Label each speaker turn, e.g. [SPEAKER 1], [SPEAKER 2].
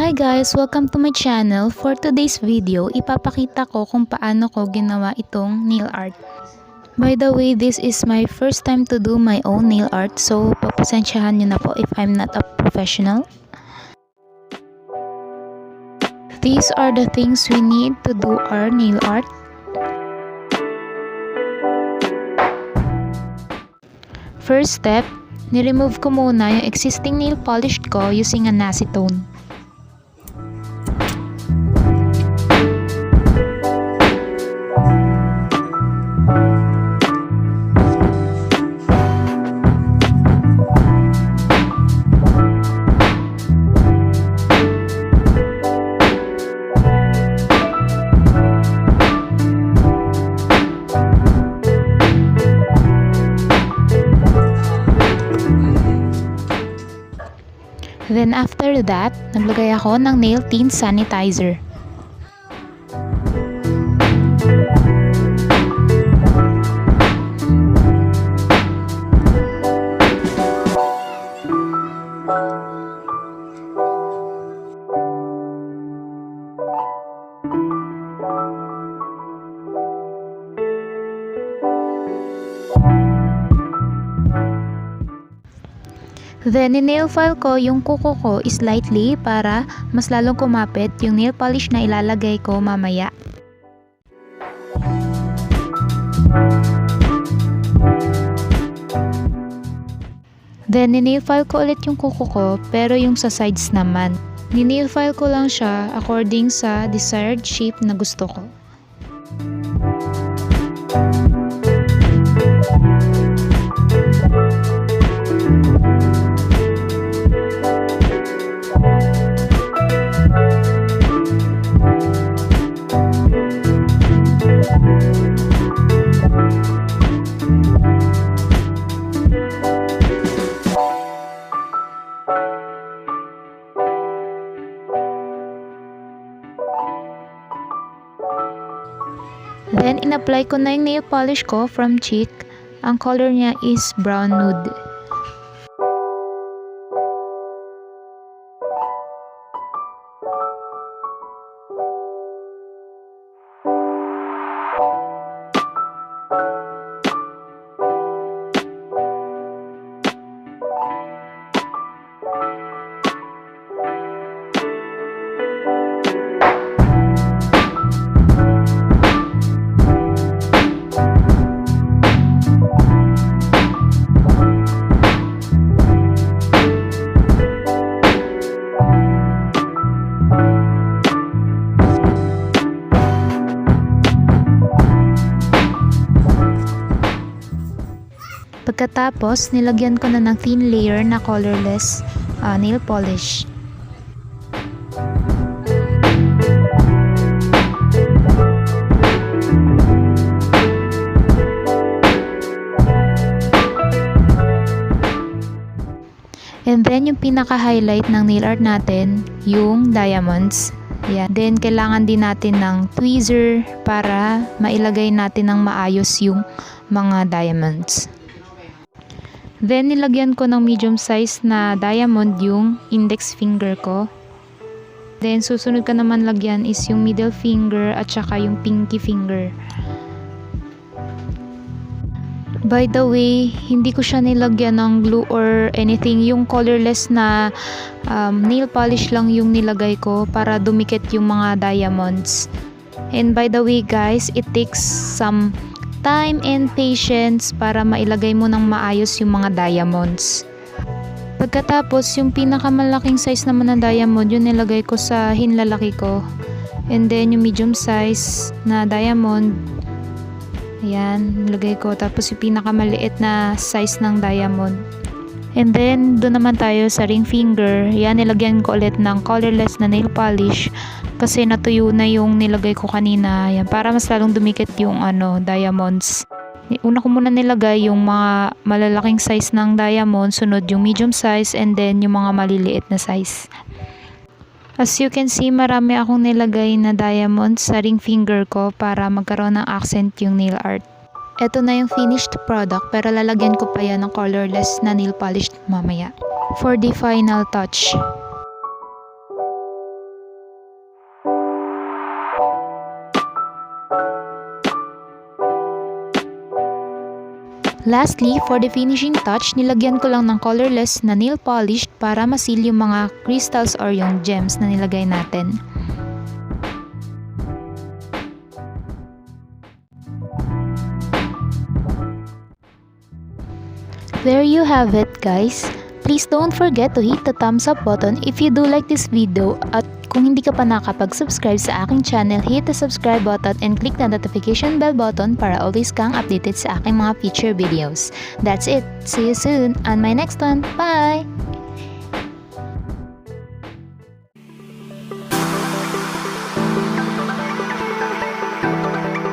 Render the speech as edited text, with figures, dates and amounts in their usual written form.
[SPEAKER 1] Hi guys! Welcome to my channel. For today's video, ipapakita ko kung paano ko ginawa itong nail art. By the way, this is my first time to do my own nail art, so papasensyahan nyo na po if I'm not a professional. These are the things we need to do our nail art. First step, ni-remove ko muna yung existing nail polish ko using an acetone. Then after that, naglagay ako ng nail tint sanitizer. Then, ni-nail file ko yung kuko ko slightly para mas lalong kumapit yung nail polish na ilalagay ko mamaya. Then, ni-nail file ko ulit yung kuko ko pero yung sa sides naman. Ni-nail file ko lang siya according sa desired shape na gusto ko. Then, in-apply ko na yung nail polish ko from cheek. Ang color niya is brown nude. Pagkatapos, nilagyan ko na ng thin layer na colorless nail polish. And then, yung pinaka-highlight ng nail art natin, yung diamonds. Yan. Then, kailangan din natin ng tweezer para mailagay natin ng maayos yung mga diamonds. Then, nilagyan ko ng medium size na diamond yung index finger ko. Then, susunod ka naman lagyan is yung middle finger at saka yung pinky finger. By the way, hindi ko siya nilagyan ng glue or anything. Yung colorless na nail polish lang yung nilagay ko para dumikit yung mga diamonds. And by the way guys, it takes some time and patience para mailagay mo ng maayos yung mga diamonds. Pagkatapos, yung pinakamalaking size naman ng diamond, yun nilagay ko sa hinlalaki ko. And then, yung medium size na diamond, ayan, nilagay ko. Tapos, yung pinakamaliit na size ng diamond. And then, doon naman tayo sa ring finger. Yan, nilagyan ko ulit ng colorless na nail polish. Kasi natuyo na yung nilagay ko kanina. Yan, para mas lalong dumikit yung diamonds. Una ko muna nilagay yung mga malalaking size ng diamond. Sunod yung medium size. And then, yung mga maliliit na size. As you can see, marami akong nilagay na diamonds sa ring finger ko para magkaroon ng accent yung nail art. Ito na yung finished product pero lalagyan ko pa yan ng colorless na nail polish mamaya for the final touch. Lastly, for the finishing touch, nilagyan ko lang ng colorless na nail polish para ma-seal yung mga crystals or yung gems na nilagay natin. There you have it, guys. Please don't forget to hit the thumbs up button if you do like this video, at kung hindi ka pa nakapag-subscribe sa aking channel, hit the subscribe button and click the notification bell button para always kang updated sa aking mga future videos. That's it. See you soon on my next one. Bye!